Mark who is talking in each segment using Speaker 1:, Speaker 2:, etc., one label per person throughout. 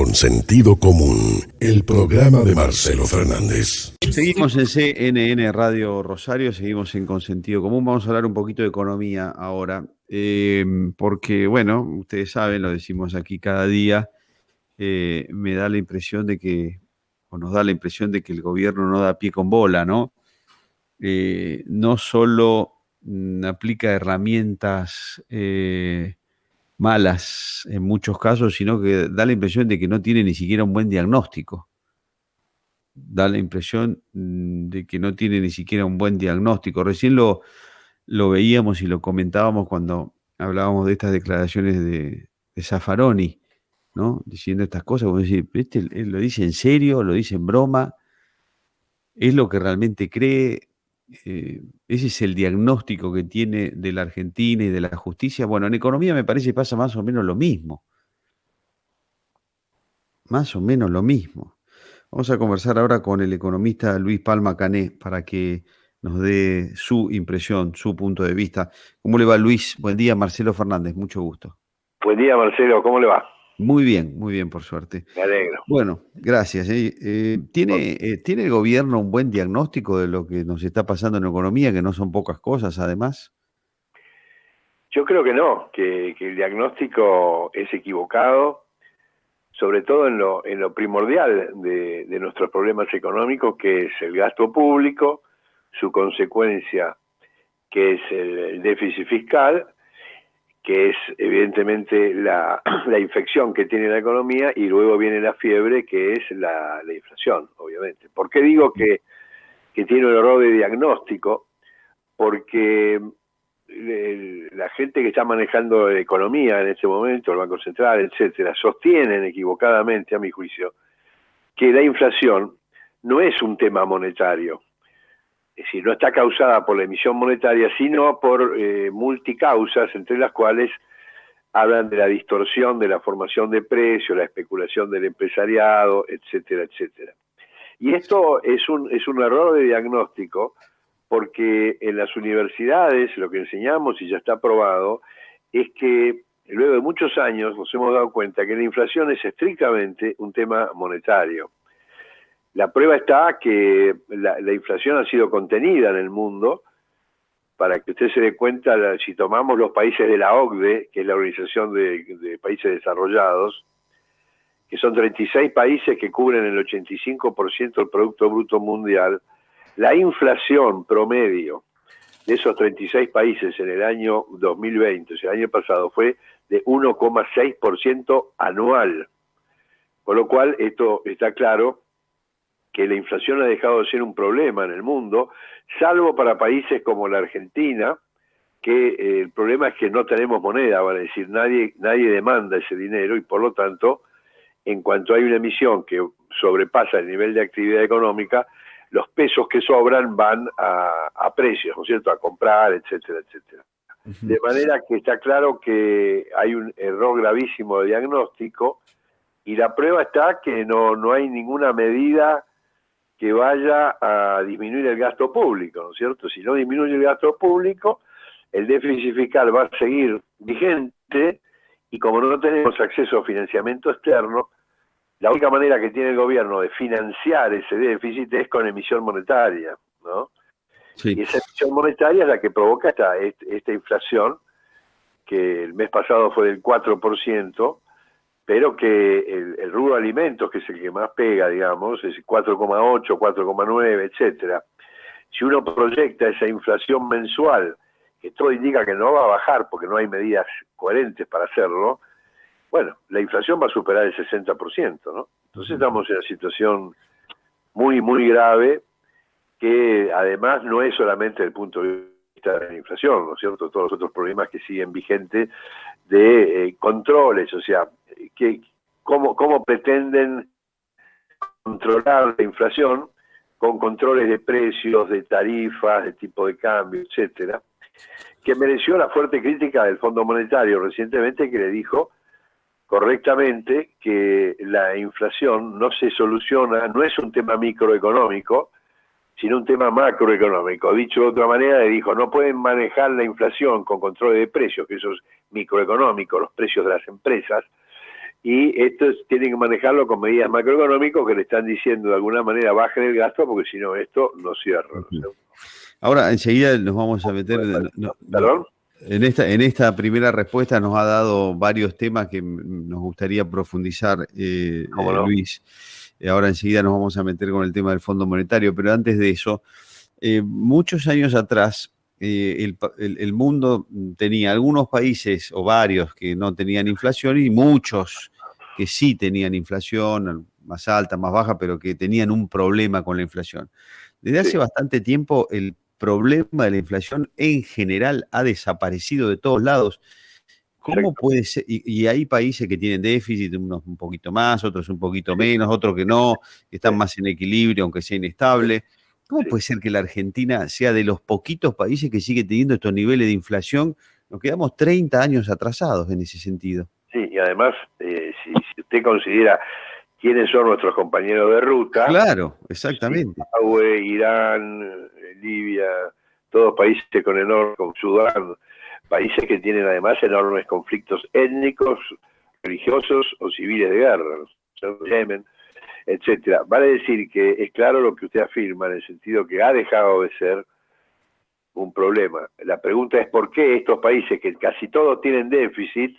Speaker 1: con sentido común, el programa de Marcelo Fernández.
Speaker 2: Seguimos en CNN Radio Rosario, seguimos en Con Sentido Común. Vamos a hablar un poquito de economía ahora, porque, bueno, ustedes saben, lo decimos aquí cada día, me da la impresión de que, o nos da la impresión de que el gobierno no da pie con bola, ¿no? No solo aplica herramientas malas en muchos casos, sino que da la impresión de que no tiene ni siquiera un buen diagnóstico. Da la impresión de que no tiene ni siquiera un buen diagnóstico. Recién lo veíamos y lo comentábamos cuando hablábamos de estas declaraciones de Zaffaroni, ¿no? Diciendo estas cosas, como decir, él lo dice en serio, lo dice en broma, es lo que realmente cree. Ese es el diagnóstico que tiene de la Argentina y de la justicia. Bueno, en economía me parece que pasa más o menos lo mismo. Más o menos lo mismo. Vamos a conversar ahora con el economista Luis Palma Cané para que nos dé su impresión, su punto de vista. ¿Cómo le va, Luis? Buen día, Marcelo Fernández, mucho gusto.
Speaker 3: Buen día, Marcelo, ¿cómo le va?
Speaker 2: Muy bien, por suerte.
Speaker 3: Me alegro.
Speaker 2: Bueno, gracias. ¿Tiene el gobierno un buen diagnóstico de lo que nos está pasando en economía, que no son pocas cosas, además?
Speaker 3: Yo creo que no, que el diagnóstico es equivocado, sobre todo en lo primordial de nuestros problemas económicos, que es el gasto público, su consecuencia, que es el déficit fiscal, que es evidentemente la infección que tiene la economía, y luego viene la fiebre, que es la inflación, obviamente. ¿Por qué digo que tiene un error de diagnóstico? Porque la gente que está manejando la economía en este momento, el Banco Central, etcétera, sostienen equivocadamente, a mi juicio, que la inflación no es un tema monetario. Es decir, no está causada por la emisión monetaria, sino por multicausas, entre las cuales hablan de la distorsión de la formación de precios, la especulación del empresariado, etcétera, etcétera. Y esto es un error de diagnóstico, porque en las universidades lo que enseñamos, y ya está probado, es que luego de muchos años nos hemos dado cuenta que la inflación es estrictamente un tema monetario. La prueba está que la inflación ha sido contenida en el mundo. Para que usted se dé cuenta, si tomamos los países de la OCDE, que es la Organización de Países Desarrollados, que son 36 países que cubren el 85% del Producto Bruto Mundial, la inflación promedio de esos 36 países en el año 2020, o sea, el año pasado, fue de 1,6% anual. Con lo cual, esto está claro, que la inflación ha dejado de ser un problema en el mundo, salvo para países como la Argentina, que el problema es que no tenemos moneda, van a decir, nadie demanda ese dinero, y por lo tanto, en cuanto hay una emisión que sobrepasa el nivel de actividad económica, los pesos que sobran van a precios, ¿no es cierto?, a comprar, etcétera, etcétera. De manera que está claro que hay un error gravísimo de diagnóstico, y la prueba está que no hay ninguna medida que vaya a disminuir el gasto público, ¿no es cierto? Si no disminuye el gasto público, el déficit fiscal va a seguir vigente, y como no tenemos acceso a financiamiento externo, la única manera que tiene el gobierno de financiar ese déficit es con emisión monetaria, ¿no? Sí. Y esa emisión monetaria es la que provoca esta inflación, que el mes pasado fue del 4%, pero que el rubro alimentos, que es el que más pega, digamos, es 4,8, 4,9, etcétera. Si uno proyecta esa inflación mensual, que todo indica que no va a bajar porque no hay medidas coherentes para hacerlo, bueno, la inflación va a superar el 60%, ¿no? Entonces estamos en una situación muy, muy grave, que además no es solamente desde el punto de vista de la inflación, ¿no es cierto? Todos los otros problemas que siguen vigentes de controles, o sea, ¿cómo pretenden controlar la inflación con controles de precios, de tarifas, de tipo de cambio, etcétera, que mereció la fuerte crítica del Fondo Monetario recientemente, que le dijo correctamente que la inflación no se soluciona, no es un tema microeconómico, sino un tema macroeconómico. Dicho de otra manera, le dijo, no pueden manejar la inflación con control de precios, que eso es microeconómico, los precios de las empresas, y estos tienen que manejarlo con medidas macroeconómicas que le están diciendo de alguna manera bajen el gasto porque si no esto no cierra. ¿No?
Speaker 2: Ahora enseguida nos vamos a meter...
Speaker 3: ¿Perdón?
Speaker 2: En esta primera respuesta nos ha dado varios temas que nos gustaría profundizar,
Speaker 3: ¿Cómo no?
Speaker 2: Luis. Ahora enseguida nos vamos a meter con el tema del Fondo Monetario, pero antes de eso, muchos años atrás, el mundo tenía algunos países o varios que no tenían inflación y muchos que sí tenían inflación, más alta, más baja, pero que tenían un problema con la inflación. Desde hace bastante tiempo el problema de la inflación en general ha desaparecido de todos lados. ¿Cómo puede ser? Y hay países que tienen déficit, unos un poquito más, otros un poquito menos, otros que no, que están más en equilibrio, aunque sea inestable. ¿Cómo puede ser que la Argentina sea de los poquitos países que sigue teniendo estos niveles de inflación? Nos quedamos 30 años atrasados en ese sentido.
Speaker 3: Sí, y además, si usted considera quiénes son nuestros compañeros de ruta...
Speaker 2: Claro, exactamente.
Speaker 3: Zimbabue, Irán, Libia, todos países con Sudán, países que tienen además enormes conflictos étnicos, religiosos o civiles de guerra, ¿no? Yemen, etcétera. Vale decir que es claro lo que usted afirma en el sentido que ha dejado de ser un problema. La pregunta es por qué estos países que casi todos tienen déficit,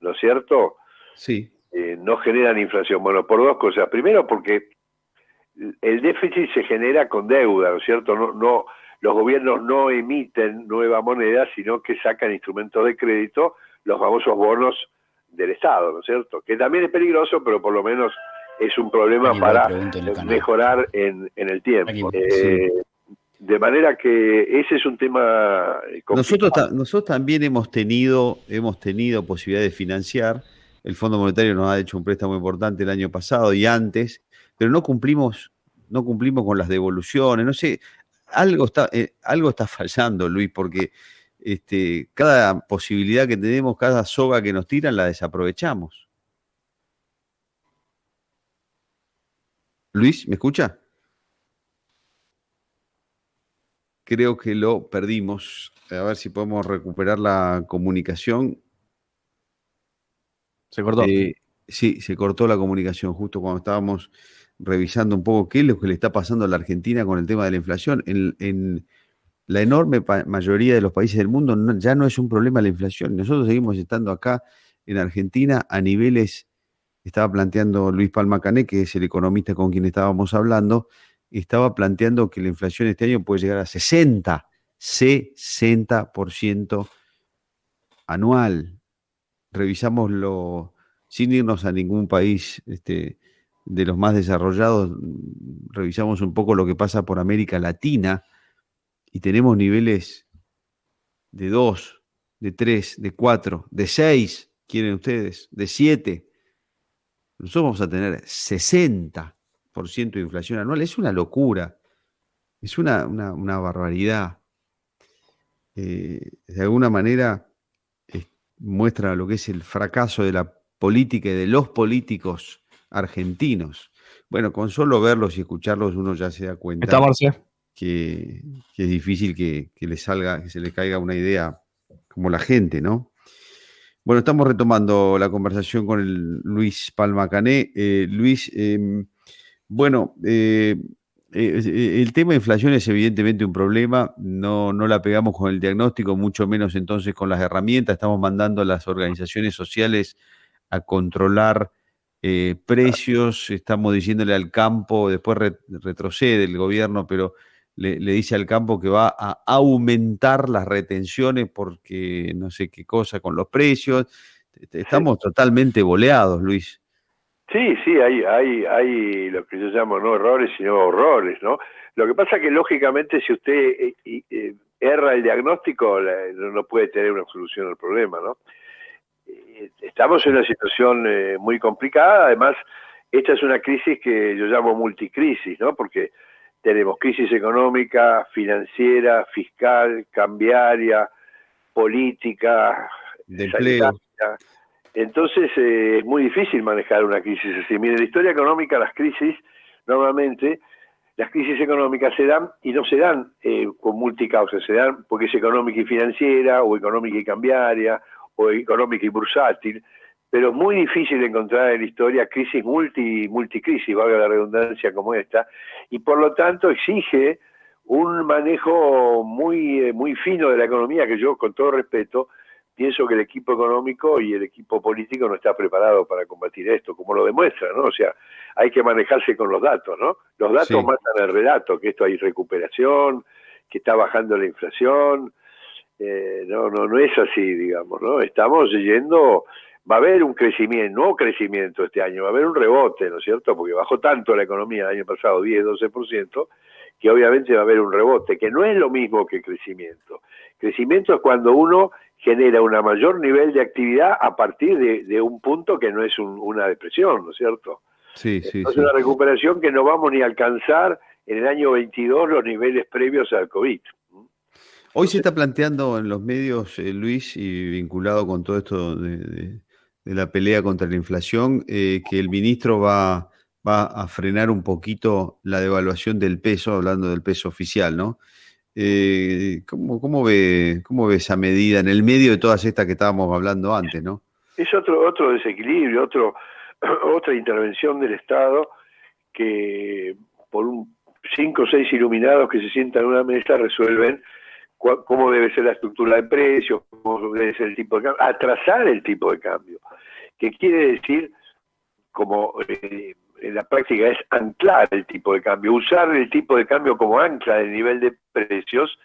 Speaker 3: ¿no es cierto?
Speaker 2: Sí.
Speaker 3: No generan inflación. Bueno, por dos cosas. Primero, porque el déficit se genera con deuda, ¿no es cierto? No, los gobiernos no emiten nueva moneda, sino que sacan instrumentos de crédito, los famosos bonos del Estado, ¿no es cierto? Que también es peligroso, pero por lo menos es un problema para mejorar en el tiempo. De manera que ese es un tema complicado.
Speaker 2: Nosotros también hemos tenido posibilidad de financiar. El Fondo Monetario nos ha hecho un préstamo importante el año pasado y antes, pero no cumplimos con las devoluciones. No sé, algo está fallando, Luis, porque cada posibilidad que tenemos, cada soga que nos tiran, la desaprovechamos. Luis, ¿me escucha? Creo que lo perdimos. A ver si podemos recuperar la comunicación.
Speaker 4: Se cortó.
Speaker 2: Sí, se cortó la comunicación justo cuando estábamos revisando un poco qué es lo que le está pasando a la Argentina con el tema de la inflación. En la enorme mayoría de los países del mundo ya no es un problema la inflación. Nosotros seguimos estando acá en Argentina a niveles, estaba planteando Luis Palma Cané, que es el economista con quien estábamos hablando, estaba planteando que la inflación este año puede llegar a 60% anual. Revisámoslo sin irnos a ningún país de los más desarrollados, revisamos un poco lo que pasa por América Latina y tenemos niveles de 2, de 3, de 4, de 6, quieren ustedes, de 7. Nosotros vamos a tener 60% de inflación anual. Es una locura, es una barbaridad. De alguna manera muestra lo que es el fracaso de la política y de los políticos argentinos. Bueno, con solo verlos y escucharlos uno ya se da cuenta que es difícil que se le caiga una idea como la gente, ¿no? Bueno, estamos retomando la conversación con el Luis Palma Cané. Luis, el tema de inflación es evidentemente un problema, no la pegamos con el diagnóstico, mucho menos entonces con las herramientas. Estamos mandando a las organizaciones sociales a controlar precios, estamos diciéndole al campo, después retrocede el gobierno, pero le dice al campo que va a aumentar las retenciones porque no sé qué cosa con los precios. Estamos totalmente boleados, Luis.
Speaker 3: Sí, hay lo que yo llamo no errores, sino horrores, ¿no? Lo que pasa es que, lógicamente, si usted erra el diagnóstico, no puede tener una solución al problema, ¿no? Estamos en una situación muy complicada. Además, esta es una crisis que yo llamo multicrisis, ¿no? Porque tenemos crisis económica, financiera, fiscal, cambiaria, política,
Speaker 2: de empleo.
Speaker 3: Entonces es muy difícil manejar una crisis así. Mire, en la historia económica normalmente las crisis económicas se dan y no se dan con multicausas, se dan porque es económica y financiera, o económica y cambiaria, o económica y bursátil, pero es muy difícil encontrar en la historia crisis multicrisis, valga la redundancia, como esta, y por lo tanto exige un manejo muy fino de la economía, que yo, con todo respeto, pienso que el equipo económico y el equipo político no está preparado para combatir esto, como lo demuestra, ¿no? O sea, hay que manejarse con los datos, ¿no? Los datos
Speaker 2: Sí.
Speaker 3: matan el relato, que esto hay recuperación, que está bajando la inflación. No es así, digamos, ¿no? Estamos yendo, va a haber un crecimiento, no crecimiento este año, va a haber un rebote, ¿no es cierto? Porque bajó tanto la economía el año pasado, 10-12%, que obviamente va a haber un rebote, que no es lo mismo que crecimiento. Crecimiento es cuando uno genera un mayor nivel de actividad a partir de un punto que no es una depresión, ¿no es cierto?
Speaker 2: Sí, sí,
Speaker 3: Es
Speaker 2: sí.
Speaker 3: una recuperación que no vamos ni a alcanzar en el año 22 los niveles previos al COVID.
Speaker 2: Hoy se está planteando en los medios, Luis, y vinculado con todo esto de la pelea contra la inflación, que el ministro va a frenar un poquito la devaluación del peso, hablando del peso oficial, ¿no? ¿Cómo ve esa medida en el medio de todas estas que estábamos hablando antes, ¿no?
Speaker 3: Es otro desequilibrio, otra intervención del Estado que por 5 o 6 iluminados que se sientan en una mesa resuelven cómo debe ser la estructura de precios, cómo debe ser el tipo de cambio, atrasar el tipo de cambio, que quiere decir, como en la práctica es anclar el tipo de cambio, usar el tipo de cambio como ancla del nivel de precios,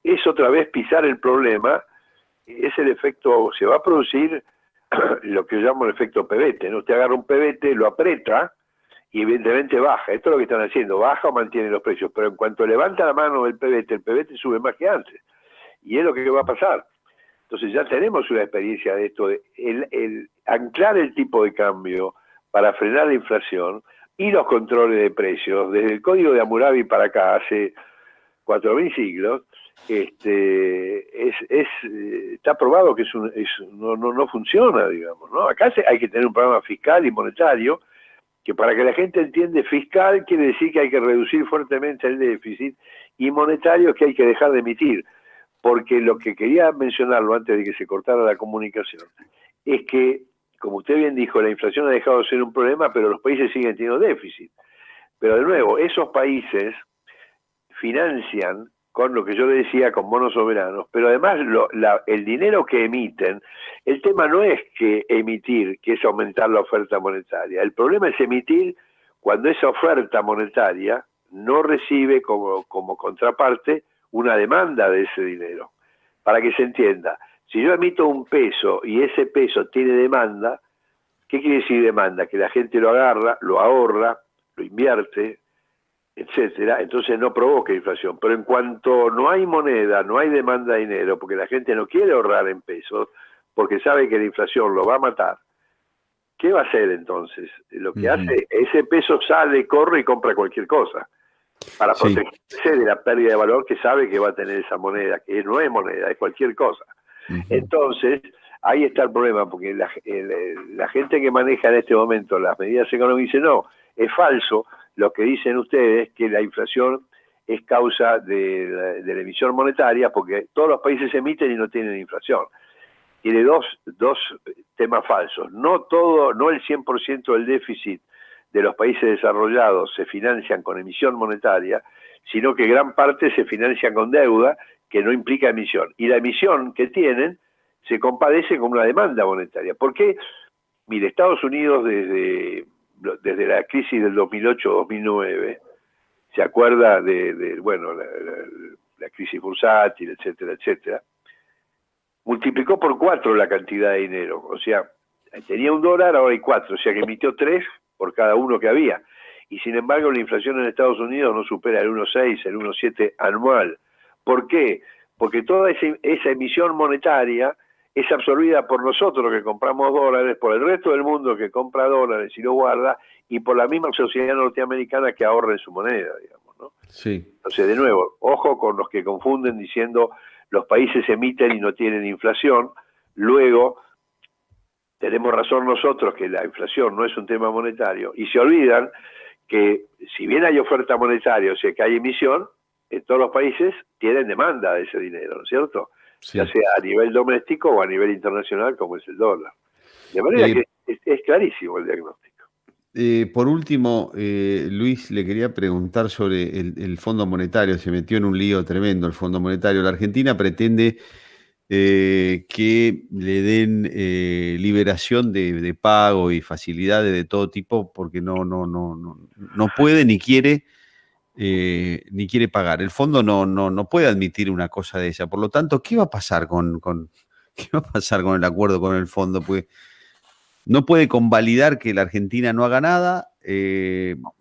Speaker 3: es otra vez pisar el problema, es el efecto, se va a producir lo que yo llamo el efecto pebete, ¿no? Usted agarra un pebete, lo aprieta y evidentemente baja. Esto es lo que están haciendo, baja o mantiene los precios, pero en cuanto levanta la mano el pebete sube más que antes. Y es lo que va a pasar. Entonces ya tenemos una experiencia de esto, el anclar el tipo de cambio para frenar la inflación y los controles de precios, desde el Código de Hammurabi para acá, hace 4.000 siglos, está probado que no funciona, digamos, ¿no? Acá hay que tener un programa fiscal y monetario que, para que la gente entienda, fiscal quiere decir que hay que reducir fuertemente el déficit, y monetario que hay que dejar de emitir, porque lo que quería mencionarlo antes de que se cortara la comunicación es que, como usted bien dijo, la inflación ha dejado de ser un problema, pero los países siguen teniendo déficit. Pero de nuevo, esos países financian con lo que yo le decía, con bonos soberanos, pero además el dinero que emiten, el tema no es que emitir, que es aumentar la oferta monetaria, el problema es emitir cuando esa oferta monetaria no recibe como contraparte una demanda de ese dinero. Para que se entienda, si yo emito un peso y ese peso tiene demanda, ¿qué quiere decir demanda? Que la gente lo agarra, lo ahorra, lo invierte, etcétera, entonces no provoca inflación. Pero en cuanto no hay moneda, no hay demanda de dinero, porque la gente no quiere ahorrar en pesos, porque sabe que la inflación lo va a matar, ¿qué va a hacer entonces? Lo que hace, ese peso sale, corre y compra cualquier cosa, para protegerse de la pérdida de valor que sabe que va a tener esa moneda, que no es moneda, es cualquier cosa. Entonces, ahí está el problema, porque la gente que maneja en este momento las medidas económicas dice, no, es falso lo que dicen ustedes, que la inflación es causa de la emisión monetaria, porque todos los países emiten y no tienen inflación. Tiene dos temas falsos. No el 100% del déficit de los países desarrollados se financian con emisión monetaria, sino que gran parte se financian con deuda que no implica emisión. Y la emisión que tienen se compadece con una demanda monetaria. ¿Por qué? Mire, Estados Unidos desde la crisis del 2008-2009, se acuerda la crisis bursátil, etcétera, etcétera, multiplicó por 4 la cantidad de dinero. O sea, tenía $1, ahora hay 4, o sea que emitió 3 por cada uno que había. Y sin embargo, la inflación en Estados Unidos no supera el 1,6, el 1,7 anual. ¿Por qué? Porque toda esa emisión monetaria es absorbida por nosotros que compramos dólares, por el resto del mundo que compra dólares y lo guarda, y por la misma sociedad norteamericana que ahorra en su moneda, digamos, ¿no?
Speaker 2: Sí.
Speaker 3: Entonces, de nuevo, ojo con los que confunden diciendo los países emiten y no tienen inflación. Luego, tenemos razón nosotros que la inflación no es un tema monetario, y se olvidan que si bien hay oferta monetaria, o sea que hay emisión, en todos los países tienen demanda de ese dinero, ¿no es cierto? Sí. Ya sea a nivel doméstico o a nivel internacional, como es el dólar. De manera que Es clarísimo el diagnóstico.
Speaker 2: Por último, Luis, le quería preguntar sobre el Fondo Monetario. Se metió en un lío tremendo el Fondo Monetario. La Argentina pretende que le den liberación de pago y facilidades de todo tipo porque no puede ni quiere pagar. El fondo no puede admitir una cosa de esa. Por lo tanto, ¿qué va a pasar qué va a pasar con el acuerdo con el fondo? Pues no puede convalidar que la Argentina no haga nada,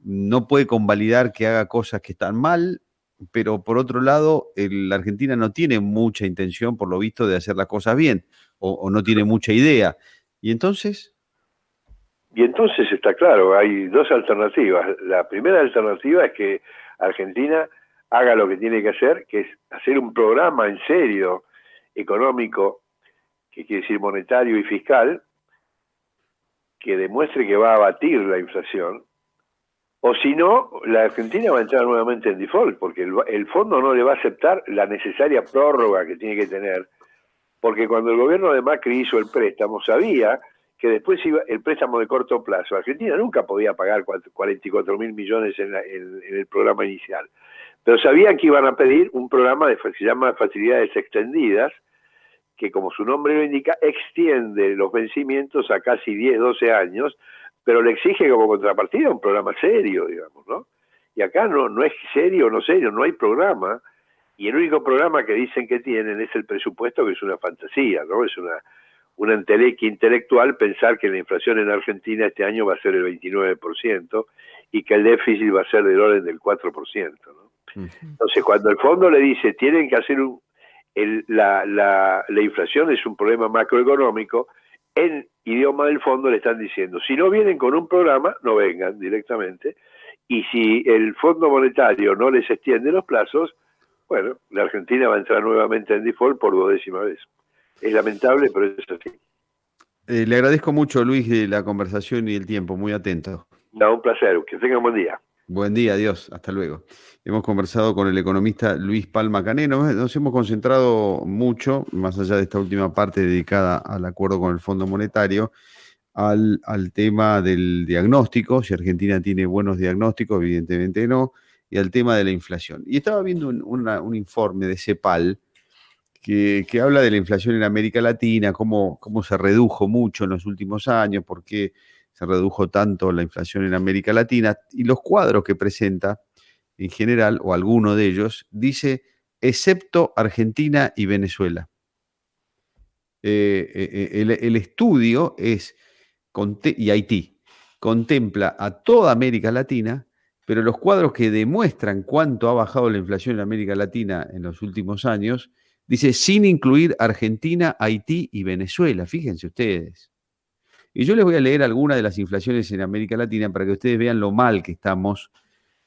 Speaker 2: no puede convalidar que haga cosas que están mal, pero por otro lado, la Argentina no tiene mucha intención, por lo visto, de hacer las cosas bien, o no tiene mucha idea. Y entonces...
Speaker 3: Y entonces está claro, hay dos alternativas. La primera alternativa es que Argentina haga lo que tiene que hacer, que es hacer un programa en serio económico, que quiere decir monetario y fiscal, que demuestre que va a abatir la inflación, o si no, la Argentina va a entrar nuevamente en default, porque el fondo no le va a aceptar la necesaria prórroga que tiene que tener, porque cuando el gobierno de Macri hizo el préstamo, sabía que después iba el préstamo de corto plazo. Argentina nunca podía pagar 44 mil millones en el programa inicial, pero sabían que iban a pedir un programa que se llama facilidades extendidas, que como su nombre lo indica, extiende los vencimientos a casi 10, 12 años, pero le exige como contrapartida un programa serio, digamos, ¿no? Y acá no es serio, no hay programa, y el único programa que dicen que tienen es el presupuesto, que es una fantasía, ¿no? Es una entelequia intelectual pensar que la inflación en Argentina este año va a ser el 29% y que el déficit va a ser del orden del 4%, ¿no? Entonces, cuando el fondo le dice tienen que hacer la inflación es un problema macroeconómico, en idioma del fondo le están diciendo, si no vienen con un programa, no vengan directamente, y si el Fondo Monetario no les extiende los plazos, bueno, la Argentina va a entrar nuevamente en default por 12ª vez. Es lamentable, pero es así.
Speaker 2: Le agradezco mucho, Luis, de la conversación y el tiempo, muy atento.
Speaker 3: No, un placer, que tengan buen día.
Speaker 2: Buen día, adiós, hasta luego. Hemos conversado con el economista Luis Palma Caneno. Nos hemos concentrado mucho, más allá de esta última parte dedicada al acuerdo con el Fondo Monetario, al tema del diagnóstico, si Argentina tiene buenos diagnósticos, evidentemente no, y al tema de la inflación. Y estaba viendo un informe de CEPAL que habla de la inflación en América Latina, cómo se redujo mucho en los últimos años, por qué se redujo tanto la inflación en América Latina, y los cuadros que presenta en general, o alguno de ellos, dice, excepto Argentina y Venezuela. El estudio y Haití, contempla a toda América Latina, pero los cuadros que demuestran cuánto ha bajado la inflación en América Latina en los últimos años, dice, sin incluir Argentina, Haití y Venezuela. Fíjense ustedes. Y yo les voy a leer algunas de las inflaciones en América Latina para que ustedes vean lo mal que estamos,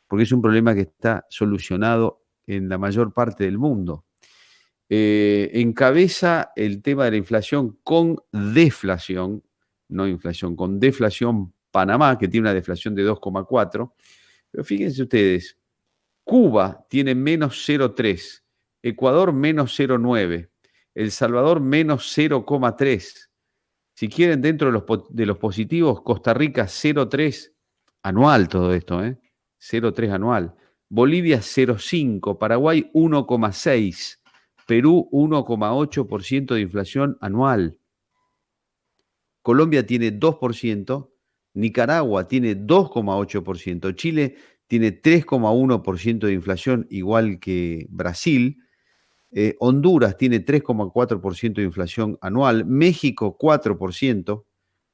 Speaker 2: porque es un problema que está solucionado en la mayor parte del mundo. Encabeza el tema de la inflación con deflación, no inflación, con deflación Panamá, que tiene una deflación de 2,4. Pero fíjense ustedes, Cuba tiene menos 0,3, Ecuador menos 0,9, El Salvador menos 0,3. Si quieren, dentro de los positivos, Costa Rica 0,3 anual, todo esto, 0,3 anual. Bolivia 0,5, Paraguay 1,6, Perú 1,8% de inflación anual. Colombia tiene 2%, Nicaragua tiene 2,8%, Chile tiene 3,1% de inflación, igual que Brasil. Honduras tiene 3,4% de inflación anual, México 4%,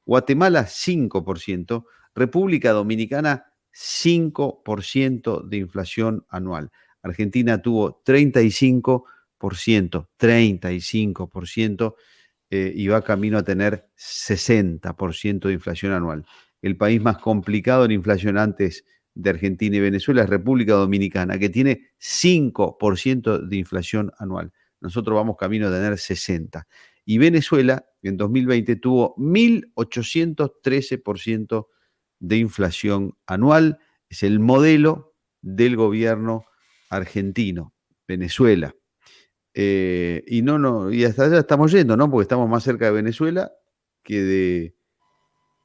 Speaker 2: Guatemala 5%, República Dominicana 5% de inflación anual. Argentina tuvo 35%, y va camino a tener 60% de inflación anual. El país más complicado en inflación antes de Argentina y Venezuela es República Dominicana, que tiene 5% de inflación anual. Nosotros vamos camino a tener 60%. Y Venezuela en 2020 tuvo 1.813% de inflación anual. Es el modelo del gobierno argentino, Venezuela. Y hasta allá estamos yendo, ¿no? Porque estamos más cerca de Venezuela que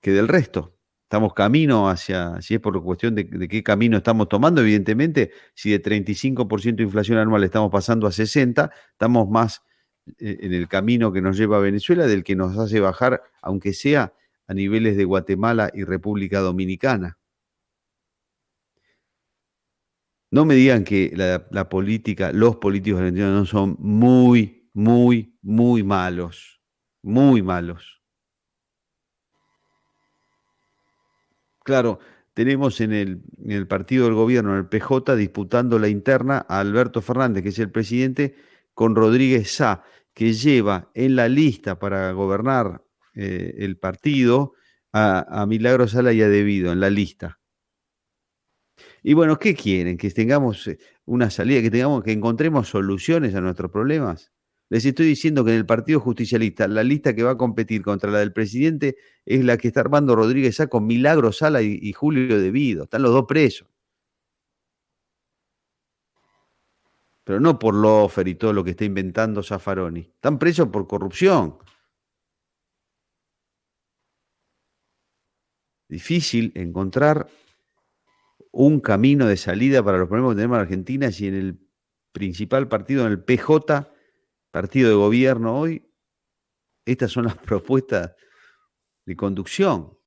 Speaker 2: que del resto. Estamos camino hacia, si es por cuestión de qué camino estamos tomando, evidentemente, si de 35% de inflación anual estamos pasando a 60%, estamos más en el camino que nos lleva a Venezuela del que nos hace bajar, aunque sea a niveles de Guatemala y República Dominicana. No me digan que la política, los políticos argentinos no son muy, muy, muy malos. Muy malos. Claro, tenemos en el partido del gobierno, en el PJ, disputando la interna a Alberto Fernández, que es el presidente, con Rodríguez Sá, que lleva en la lista para gobernar el partido a Milagro Sala y a Devido, en la lista. Y bueno, ¿qué quieren? Que tengamos una salida, que encontremos soluciones a nuestros problemas. Les estoy diciendo que en el Partido Justicialista, la lista que va a competir contra la del presidente es la que está armando Rodríguez Sá con Milagro Sala y Julio Devido. Están los dos presos. Pero no por Lofer y todo lo que está inventando Zaffaroni. Están presos por corrupción. Difícil encontrar un camino de salida para los problemas que tenemos en Argentina si en el principal partido, en el PJ, partido de gobierno hoy, estas son las propuestas de conducción.